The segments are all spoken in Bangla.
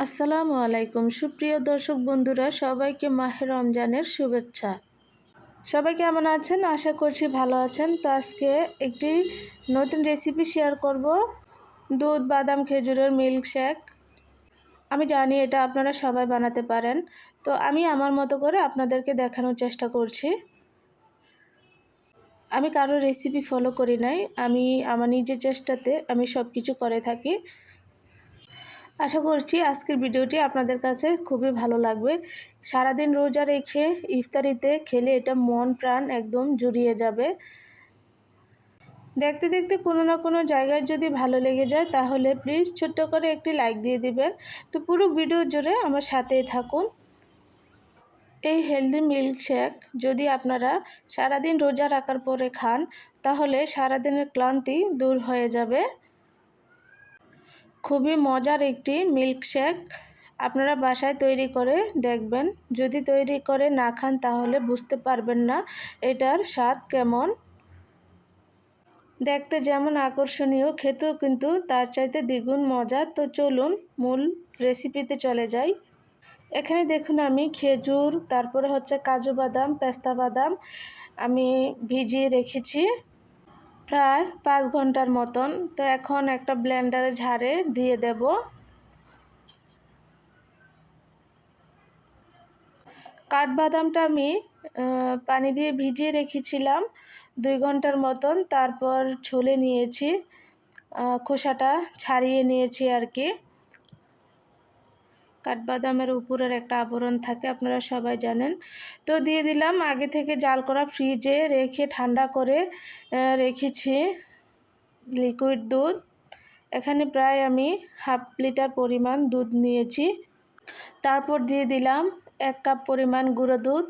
আসসালামু আলাইকুম সুপ্রিয় দর্শক বন্ধুরা, সবাইকে মাহে রমজানের শুভেচ্ছা। সবাই কেমন আছেন? আশা করছি ভালো আছেন। তো আজকে একটি নতুন রেসিপি শেয়ার করব, দুধ বাদাম খেজুরের মিল্ক শেক। আমি জানি এটা আপনারা সবাই বানাতে পারেন, তো আমি আমার মতো করে আপনাদেরকে দেখানোর চেষ্টা করছি। আমি কারো রেসিপি ফলো করি নাই, আমি আমার নিজের চেষ্টাতে আমি সব কিছু করে থাকি। আশা করছি আজকের ভিডিওটি আপনাদের কাছে খুবই ভালো লাগবে। সারাদিন রোজা রেখে ইফতারিতে খেলে এটা মন প্রাণ একদম জুড়িয়ে যাবে। দেখতে দেখতে কোনো না কোনো জায়গায় যদি ভালো লেগে যায় তাহলে প্লিজ ছোট্ট করে একটি লাইক দিয়ে দিবেন। তো পুরো ভিডিও জুড়ে আমার সাথেই থাকুন। এই হেলদি মিল্ক শেক যদি আপনারা সারাদিন রোজা রাখার পরে খান তাহলে সারাদিনের ক্লান্তি দূর হয়ে যাবে। খুবই মজার একটি মিল্ক শেক, আপনারা বাসায় তৈরি করে দেখবেন। যদি তৈরি করে না খান তাহলে বুঝতে পারবেন না এটার স্বাদ কেমন। দেখতে যেমন আকর্ষণীয়, খেতেও কিন্তু তার চাইতে দ্বিগুণ মজা। তো চলুন মূল রেসিপিতে চলে যাই। এখানে দেখুন আমি খেজুর, তারপরে হচ্ছে কাজু বাদাম, পেস্তা বাদাম আমি ভিজিয়ে রেখেছি প্রায় 5 ঘন্টার মতন। তো এখন একটা ব্লেন্ডারে ঝাড়ে দিয়ে দেব। কাঠবাদামটা আমি পানি দিয়ে ভিজিয়ে রেখেছিলাম 2 ঘন্টার মতন, তারপর ছুলে নিয়েছি, খোসাটা ছাড়িয়ে নিয়েছি আর কি। কাঠবাদামের উপরের একটা আবরণ থাকে, আপনারা সবাই জানেন। তো দিয়ে দিলাম আগে থেকে জাল করা ফ্রিজে রেখে ঠান্ডা করে রেখেছি লিকুইড দুধ। এখানে প্রায় আমি 1/2 লিটার পরিমাণ দুধ নিয়েছি। তারপর দিয়ে দিলাম 1 কাপ পরিমাণ গুঁড়ো দুধ।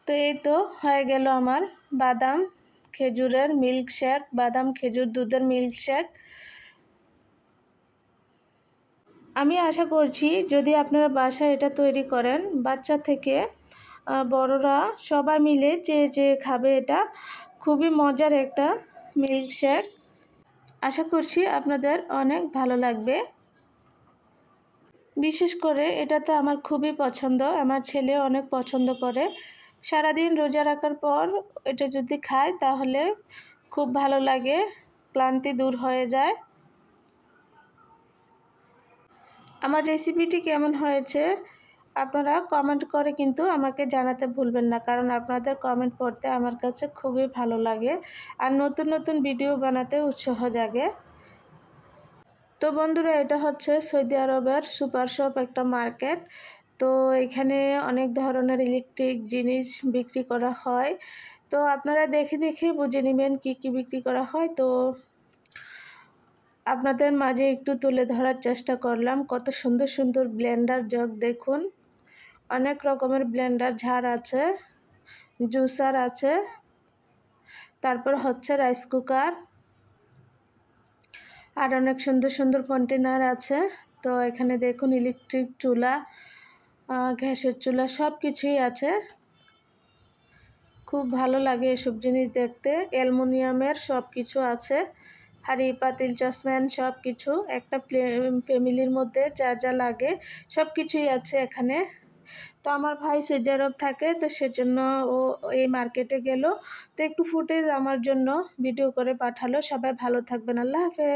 তো এই তো হয়ে গেল আমার বাদাম খেজুরের মিল্ক শেক, বাদাম খেজুর দুধের মিল্ক শেক। আমি আশা করছি যদি আপনারা বাসায় এটা তৈরি করেন, বাচ্চা থেকে বড়রা সবাই মিলে যে খাবে, এটা খুবই মজার একটা মিল্ক শেক। আশা করছি আপনাদের অনেক ভালো লাগবে। বিশেষ করে এটা তো আমার খুবই পছন্দ, আমার ছেলে অনেক পছন্দ করে। সারাদিন রোজা রাখার পর এটা যদি খায় তাহলে খুব ভালো লাগে, ক্লান্তি দূর হয়ে যায়। আমার রেসিপিটি কেমন হয়েছে আপনারা কমেন্ট করে কিন্তু আমাকে জানাতে ভুলবেন না, কারণ আপনাদের কমেন্ট পড়তে আমার কাছে খুবই ভালো লাগে আর নতুন নতুন ভিডিও বানাতে উৎসাহ জাগে। তো বন্ধুরা, এটা হচ্ছে সৌদি আরবের সুপার শপ একটা মার্কেট। তো এখানে অনেক ধরনের ইলেকট্রিক জিনিস বিক্রি করা হয়। তো আপনারা দেখে দেখে বুঝে নেবেন কি কি বিক্রি করা হয়। তো আপনাদের মাঝে একটু তুলে ধরার চেষ্টা করলাম। কত সুন্দর সুন্দর ব্লেন্ডার জগ দেখুন, অনেক রকমের ব্লেন্ডার ঝাড় আছে, জুসার আছে, তারপর হচ্ছে রাইস কুকার, আর অনেক সুন্দর সুন্দর কন্টেনার আছে। তো এখানে দেখুন ইলেকট্রিক চুলা, গ্যাসের চুলা, সব কিছুই আছে। খুব ভালো লাগে এসব জিনিস দেখতে। অ্যালুমিনিয়ামের সব কিছু আছে, হাঁড়ি পাতিল চসম্যান সব কিছু। একটা ফ্যামিলির মধ্যে যা যা লাগে সব কিছুই আছে এখানে। তো আমার ভাই সৌদি আরব থাকে, তো সেজন্য ও এই মার্কেটে গেল, তো একটু ফুটেজ আমার জন্য ভিডিও করে পাঠালো। সবাই ভালো থাকবেন, আল্লাহ হাফেজ।